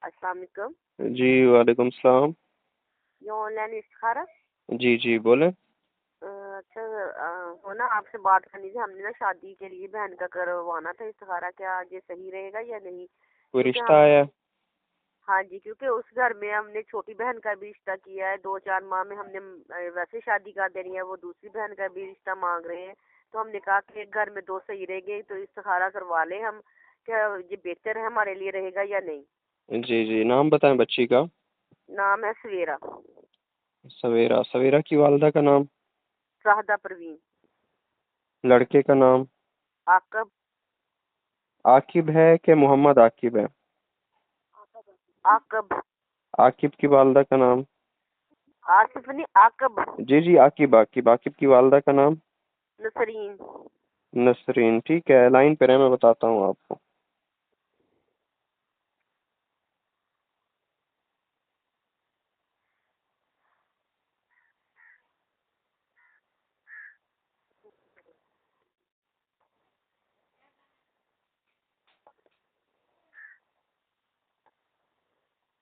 السلام علیکم. جی وعلیکم السلام. یہ آن لائن استخارہ. جی جی بولیں. اچھا وہ نا آپ سے بات کرنی تھی. ہم نے نا شادی کے لیے بہن کا کروانا تھا استخارہ. کیا یہ صحیح رہے گا یا نہیں؟ کوئی کیونکہ رشتہ ہم آیا؟ ہاں جی، کیونکہ اس گھر میں ہم نے چھوٹی بہن کا بھی رشتہ کیا ہے. 2-4 ماہ میں ہم نے ویسے شادی کر دینی ہے. وہ دوسری بہن کا بھی رشتہ مانگ رہے ہیں. تو ہم نے کہا کہ ایک گھر میں 2 صحیح رہ گئے تو استخارہ کروا لیں ہم. کیا یہ بہتر ہے ہمارے لیے رہے گا یا نہیں؟ جی جی نام بتائیں بچی کا. نام ہے سویرا. سویرا. سویرا کی والدہ کا نام؟ راہدہ پروین. لڑکے کا نام؟ عاقب. عاقب ہے کہ محمد عاقب ہے؟ عاقب. عاقب کی والدہ کا نام؟ آصف نہیں، عاقب. جی جی عاقب. عاقب. عاقب کی والدہ کا نام؟ نسرین. نسرین. ٹھیک ہے لائن پہ رہیں میں بتاتا ہوں آپ کو.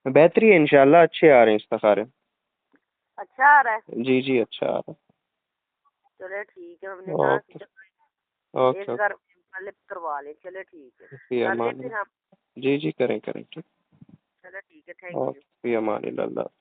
بہتری ہے انشاءاللہ. اچھے آ رہے ہیں استخارے. اچھا آ رہا ہے. جی جی اچھا آ رہا ہے. چلے ٹھیک ہے. ہم نے اوکے کہا ایک اوکے. گھر پہلے کروا لیں. چلے ٹھیک ہے. فی کر لیں امان پھر اللہ. ہم. جی جی کریں ٹھیک. چلے ٹھیک ہے. Thank you. فی امان اللہ.